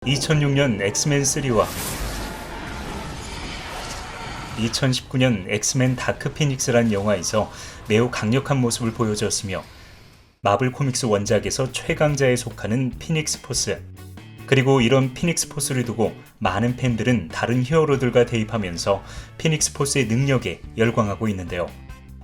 2006년 엑스맨 3와 2019년 엑스맨 다크 피닉스란 영화에서 매우 강력한 모습을 보여줬으며 마블 코믹스 원작에서 최강자에 속하는 피닉스 포스, 그리고 이런 피닉스 포스를 두고 많은 팬들은 다른 히어로들과 대입하면서 피닉스 포스의 능력에 열광하고 있는데요.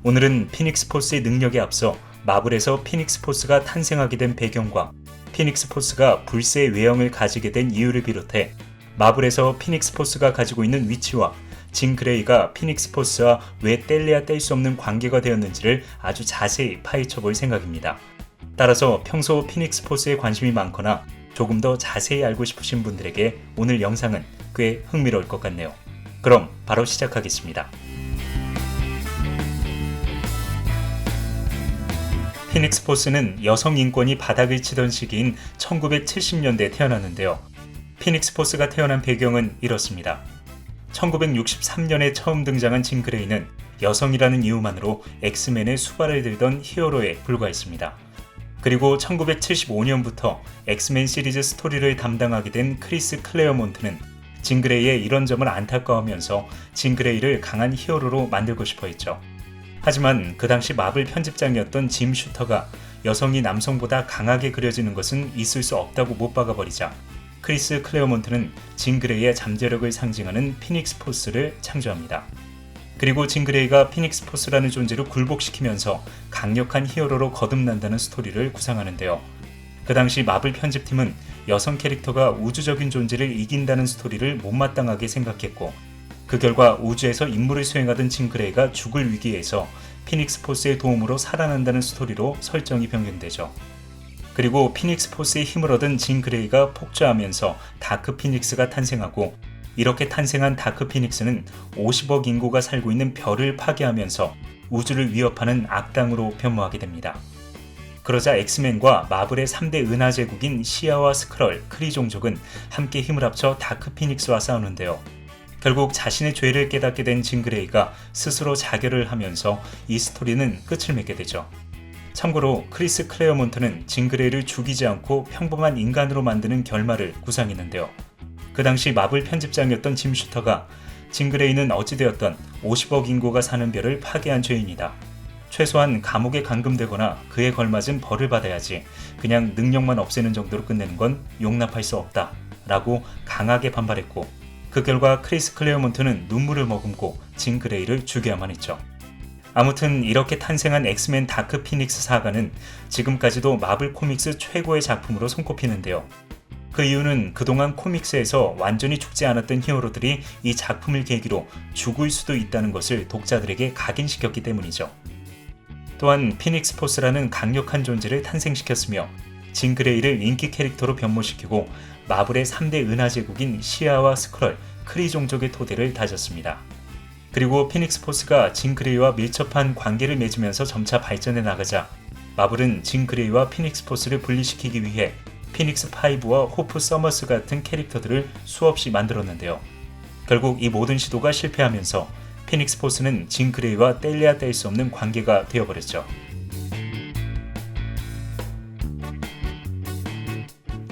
오늘은 피닉스 포스의 능력에 앞서 마블에서 피닉스 포스가 탄생하게 된 배경과 피닉스 포스가 불세의 외형을 가지게 된 이유를 비롯해 마블에서 피닉스 포스가 가지고 있는 위치와 진 그레이가 피닉스 포스와 왜 뗄래야 뗄 수 없는 관계가 되었는지를 아주 자세히 파헤쳐 볼 생각입니다. 따라서 평소 피닉스 포스에 관심이 많거나 조금 더 자세히 알고 싶으신 분들에게 오늘 영상은 꽤 흥미로울 것 같네요. 그럼 바로 시작하겠습니다. 피닉스 포스는 여성 인권이 바닥을 치던 시기인 1970년대에 태어났는데요. 피닉스 포스가 태어난 배경은 이렇습니다. 1963년에 처음 등장한 진 그레이는 여성이라는 이유만으로 엑스맨의 수발을 들던 히어로에 불과했습니다. 그리고 1975년부터 엑스맨 시리즈 스토리를 담당하게 된 크리스 클레어몬트는 진 그레이의 이런 점을 안타까워하면서 진 그레이를 강한 히어로로 만들고 싶어 했죠. 하지만 그 당시 마블 편집장이었던 짐 슈터가 여성이 남성보다 강하게 그려지는 것은 있을 수 없다고 못 박아버리자 크리스 클레어몬트는 진 그레이의 잠재력을 상징하는 피닉스 포스를 창조합니다. 그리고 진 그레이가 피닉스 포스라는 존재를 굴복시키면서 강력한 히어로로 거듭난다는 스토리를 구상하는데요. 그 당시 마블 편집팀은 여성 캐릭터가 우주적인 존재를 이긴다는 스토리를 못마땅하게 생각했고, 그 결과 우주에서 임무를 수행하던 진 그레이가 죽을 위기에서 피닉스 포스의 도움으로 살아난다는 스토리로 설정이 변경되죠. 그리고 피닉스 포스의 힘을 얻은 진 그레이가 폭주하면서 다크 피닉스가 탄생하고, 이렇게 탄생한 다크 피닉스는 50억 인구가 살고 있는 별을 파괴하면서 우주를 위협하는 악당으로 변모하게 됩니다. 그러자 엑스맨과 마블의 3대 은하제국인 시아와 스크럴, 크리 종족은 함께 힘을 합쳐 다크 피닉스와 싸우는데요. 결국 자신의 죄를 깨닫게 된 진 그레이가 스스로 자결을 하면서 이 스토리는 끝을 맺게 되죠. 참고로 크리스 클레어몬트는 진 그레이를 죽이지 않고 평범한 인간으로 만드는 결말을 구상했는데요. 그 당시 마블 편집장이었던 짐 슈터가 진 그레이는 어찌되었던 50억 인구가 사는 별을 파괴한 죄인이다. 최소한 감옥에 감금되거나 그에 걸맞은 벌을 받아야지 그냥 능력만 없애는 정도로 끝내는 건 용납할 수 없다 라고 강하게 반발했고, 그 결과 크리스 클레어몬트는 눈물을 머금고 진 그레이를 죽여야만 했죠. 아무튼 이렇게 탄생한 엑스맨 다크 피닉스 사가는 지금까지도 마블 코믹스 최고의 작품으로 손꼽히는데요. 그 이유는 그동안 코믹스에서 완전히 죽지 않았던 히어로들이 이 작품을 계기로 죽을 수도 있다는 것을 독자들에게 각인시켰기 때문이죠. 또한 피닉스 포스라는 강력한 존재를 탄생시켰으며 진 그레이를 인기 캐릭터로 변모시키고 마블의 3대 은하제국인 시아와 스크럴, 크리 종족의 토대를 다졌습니다. 그리고 피닉스 포스가 진 그레이와 밀접한 관계를 맺으면서 점차 발전해 나가자 마블은 진 그레이와 피닉스 포스를 분리시키기 위해 피닉스 5와 호프 서머스 같은 캐릭터들을 수없이 만들었는데요. 결국 이 모든 시도가 실패하면서 피닉스 포스는 진 그레이와 뗄래야 뗄 수 없는 관계가 되어버렸죠.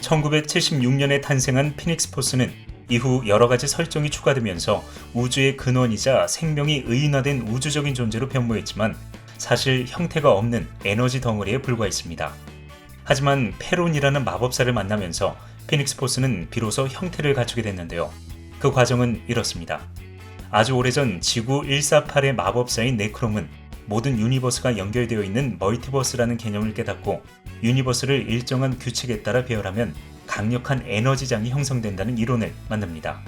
1976년에 탄생한 피닉스 포스는 이후 여러가지 설정이 추가되면서 우주의 근원이자 생명이 의인화된 우주적인 존재로 변모했지만 사실 형태가 없는 에너지 덩어리에 불과했습니다. 하지만 페론이라는 마법사를 만나면서 피닉스 포스는 비로소 형태를 갖추게 됐는데요. 그 과정은 이렇습니다. 아주 오래전 지구 148의 마법사인 네크롬은 모든 유니버스가 연결되어 있는 멀티버스라는 개념을 깨닫고 유니버스를 일정한 규칙에 따라 배열하면 강력한 에너지장이 형성된다는 이론을 만듭니다.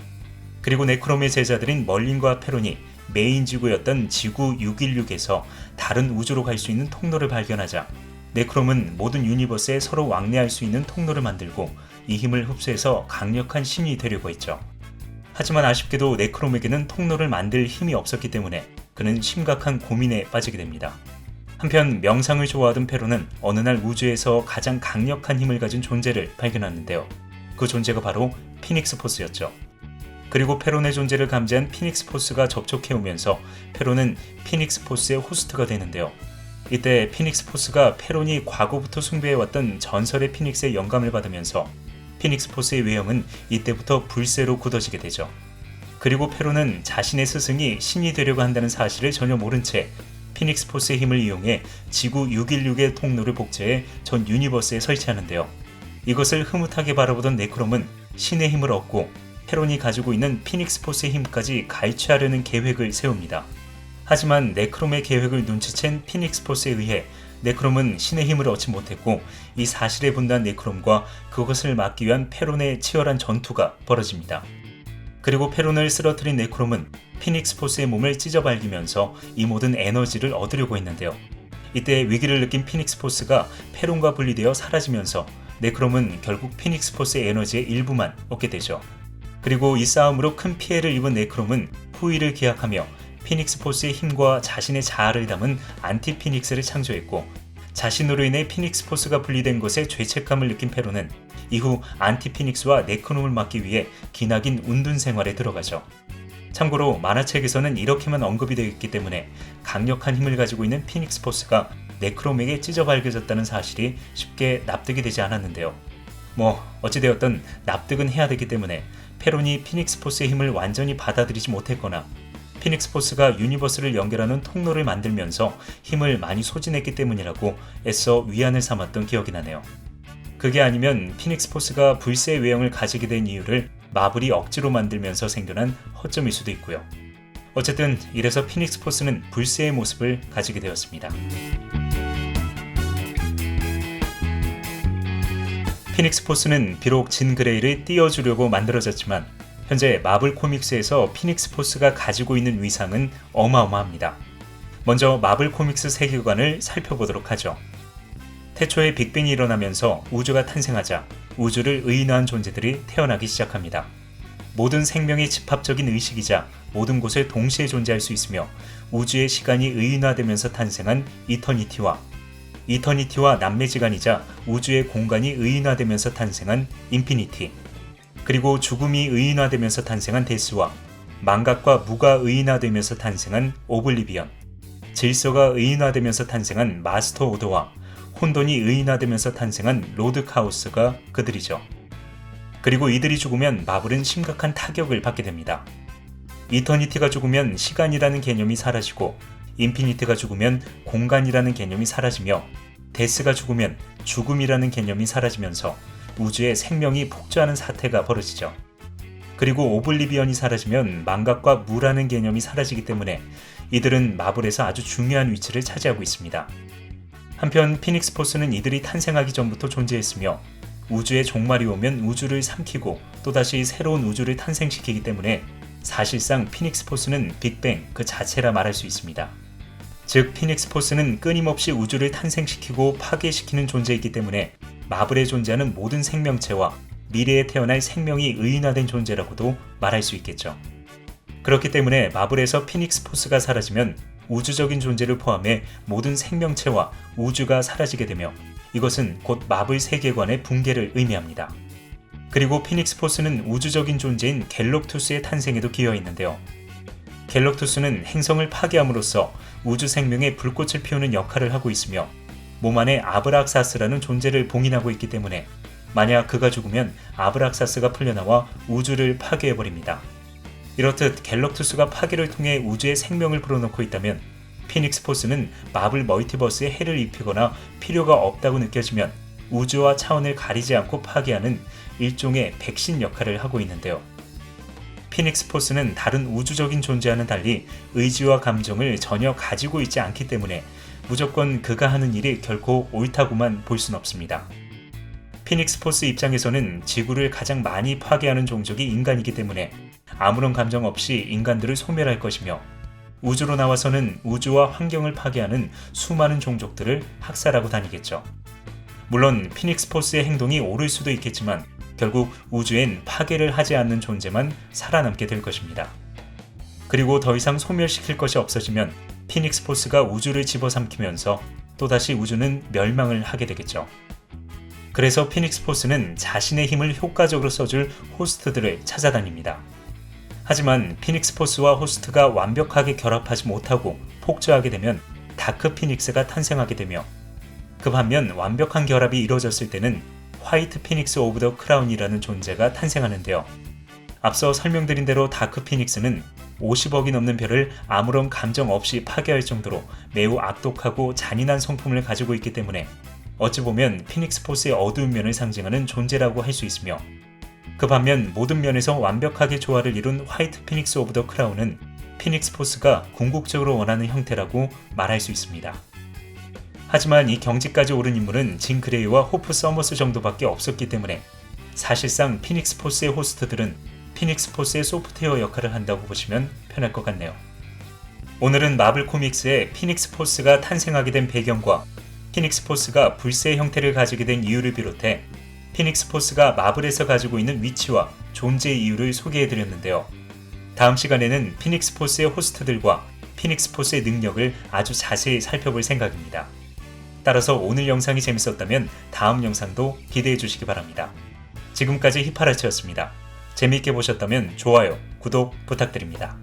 그리고 네크롬의 제자들인 멀린과 페론이 메인 지구였던 지구 616에서 다른 우주로 갈 수 있는 통로를 발견하자 네크롬은 모든 유니버스에 서로 왕래할 수 있는 통로를 만들고 이 힘을 흡수해서 강력한 신이 되려고 했죠. 하지만 아쉽게도 네크롬에게는 통로를 만들 힘이 없었기 때문에 그는 심각한 고민에 빠지게 됩니다. 한편 명상을 좋아하던 페론은 어느 날 우주에서 가장 강력한 힘을 가진 존재를 발견하는데요. 그 존재가 바로 피닉스 포스였죠. 그리고 페론의 존재를 감지한 피닉스 포스가 접촉해오면서 페론은 피닉스 포스의 호스트가 되는데요. 이때 피닉스 포스가 페론이 과거부터 숭배해왔던 전설의 피닉스의 영감을 받으면서 피닉스 포스의 외형은 이때부터 불새로 굳어지게 되죠. 그리고 페론은 자신의 스승이 신이 되려고 한다는 사실을 전혀 모른 채 피닉스 포스의 힘을 이용해 지구 616의 통로를 복제해 전 유니버스에 설치하는데요. 이것을 흐뭇하게 바라보던 네크롬은 신의 힘을 얻고 페론이 가지고 있는 피닉스 포스의 힘까지 갈취하려는 계획을 세웁니다. 하지만 네크롬의 계획을 눈치챈 피닉스 포스에 의해 네크롬은 신의 힘을 얻지 못했고 이 사실에 분노한 네크롬과 그것을 막기 위한 페론의 치열한 전투가 벌어집니다. 그리고 페론을 쓰러뜨린 네크롬은 피닉스 포스의 몸을 찢어발기면서 이 모든 에너지를 얻으려고 했는데요. 이때 위기를 느낀 피닉스 포스가 페론과 분리되어 사라지면서 네크롬은 결국 피닉스 포스의 에너지의 일부만 얻게 되죠. 그리고 이 싸움으로 큰 피해를 입은 네크롬은 후위를 기약하며 피닉스 포스의 힘과 자신의 자아를 담은 안티 피닉스를 창조했고, 자신으로 인해 피닉스 포스가 분리된 것에 죄책감을 느낀 페론은 이후 안티 피닉스와 네크롬을 막기 위해 기나긴 운둔 생활에 들어가죠. 참고로 만화책에서는 이렇게만 언급이 되어 있기 때문에 강력한 힘을 가지고 있는 피닉스 포스가 네크롬에게 찢어발겨졌다는 사실이 쉽게 납득이 되지 않았는데요. 어찌되었든 납득은 해야 되기 때문에 페론이 피닉스 포스의 힘을 완전히 받아들이지 못했거나 피닉스 포스가 유니버스를 연결하는 통로를 만들면서 힘을 많이 소진했기 때문이라고 애써 위안을 삼았던 기억이 나네요. 그게 아니면 피닉스 포스가 불새의 외형을 가지게 된 이유를 마블이 억지로 만들면서 생겨난 허점일 수도 있고요. 어쨌든 이래서 피닉스 포스는 불새의 모습을 가지게 되었습니다. 피닉스 포스는 비록 진 그레이를 띄워주려고 만들어졌지만 현재 마블 코믹스에서 피닉스 포스가 가지고 있는 위상은 어마어마합니다. 먼저 마블 코믹스 세계관을 살펴보도록 하죠. 태초에 빅뱅이 일어나면서 우주가 탄생하자 우주를 의인화한 존재들이 태어나기 시작합니다. 모든 생명이 집합적인 의식이자 모든 곳에 동시에 존재할 수 있으며 우주의 시간이 의인화되면서 탄생한 이터니티와 남매지간이자 우주의 공간이 의인화되면서 탄생한 인피니티, 그리고 죽음이 의인화되면서 탄생한 데스와 망각과 무가 의인화되면서 탄생한 오블리비언, 질서가 의인화되면서 탄생한 마스터 오더와 혼돈이 의인화되면서 탄생한 로드 카오스가 그들이죠. 그리고 이들이 죽으면 마블은 심각한 타격을 받게 됩니다. 이터니티가 죽으면 시간이라는 개념이 사라지고, 인피니티가 죽으면 공간이라는 개념이 사라지며, 데스가 죽으면 죽음이라는 개념이 사라지면서 우주에 생명이 폭주하는 사태가 벌어지죠. 그리고 오블리비언이 사라지면 망각과 무라는 개념이 사라지기 때문에 이들은 마블에서 아주 중요한 위치를 차지하고 있습니다. 한편 피닉스 포스는 이들이 탄생하기 전부터 존재했으며 우주의 종말이 오면 우주를 삼키고 또다시 새로운 우주를 탄생시키기 때문에 사실상 피닉스 포스는 빅뱅 그 자체라 말할 수 있습니다. 즉 피닉스 포스는 끊임없이 우주를 탄생시키고 파괴시키는 존재이기 때문에 마블에 존재하는 모든 생명체와 미래에 태어날 생명이 의인화된 존재라고도 말할 수 있겠죠. 그렇기 때문에 마블에서 피닉스 포스가 사라지면 우주적인 존재를 포함해 모든 생명체와 우주가 사라지게 되며 이것은 곧 마블 세계관의 붕괴를 의미합니다. 그리고 피닉스 포스는 우주적인 존재인 갤럭투스의 탄생에도 기여했는데요. 갤럭투스는 행성을 파괴함으로써 우주 생명에 불꽃을 피우는 역할을 하고 있으며 몸 안에 아브락사스라는 존재를 봉인하고 있기 때문에 만약 그가 죽으면 아브락사스가 풀려나와 우주를 파괴해버립니다. 이렇듯 갤럭투스가 파괴를 통해 우주의 생명을 불어넣고 있다면 피닉스 포스는 마블 멀티버스에 해를 입히거나 필요가 없다고 느껴지면 우주와 차원을 가리지 않고 파괴하는 일종의 백신 역할을 하고 있는데요. 피닉스 포스는 다른 우주적인 존재와는 달리 의지와 감정을 전혀 가지고 있지 않기 때문에 무조건 그가 하는 일이 결코 옳다고만 볼 순 없습니다. 피닉스 포스 입장에서는 지구를 가장 많이 파괴하는 종족이 인간이기 때문에 아무런 감정 없이 인간들을 소멸할 것이며 우주로 나와서는 우주와 환경을 파괴하는 수많은 종족들을 학살하고 다니겠죠. 물론 피닉스 포스의 행동이 옳을 수도 있겠지만 결국 우주엔 파괴를 하지 않는 존재만 살아남게 될 것입니다. 그리고 더 이상 소멸시킬 것이 없어지면 피닉스 포스가 우주를 집어삼키면서 또다시 우주는 멸망을 하게 되겠죠. 그래서 피닉스 포스는 자신의 힘을 효과적으로 써줄 호스트들을 찾아다닙니다. 하지만 피닉스 포스와 호스트가 완벽하게 결합하지 못하고 폭주하게 되면 다크 피닉스가 탄생하게 되며 그 반면 완벽한 결합이 이루어졌을 때는 화이트 피닉스 오브 더 크라운이라는 존재가 탄생하는데요. 앞서 설명드린 대로 다크 피닉스는 50억이 넘는 별을 아무런 감정 없이 파괴할 정도로 매우 악독하고 잔인한 성품을 가지고 있기 때문에 어찌 보면 피닉스 포스의 어두운 면을 상징하는 존재라고 할 수 있으며, 그 반면 모든 면에서 완벽하게 조화를 이룬 화이트 피닉스 오브 더 크라운은 피닉스 포스가 궁극적으로 원하는 형태라고 말할 수 있습니다. 하지만 이 경지까지 오른 인물은 진 그레이와 호프 서머스 정도밖에 없었기 때문에 사실상 피닉스 포스의 호스트들은 피닉스 포스의 소프트웨어 역할을 한다고 보시면 편할 것 같네요. 오늘은 마블 코믹스에 피닉스 포스가 탄생하게 된 배경과 피닉스 포스가 불새의 형태를 가지게 된 이유를 비롯해 피닉스 포스가 마블에서 가지고 있는 위치와 존재 이유를 소개해드렸는데요. 다음 시간에는 피닉스 포스의 호스트들과 피닉스 포스의 능력을 아주 자세히 살펴볼 생각입니다. 따라서 오늘 영상이 재밌었다면 다음 영상도 기대해 주시기 바랍니다. 지금까지 히파라치였습니다. 재미있게 보셨다면 좋아요, 구독 부탁드립니다.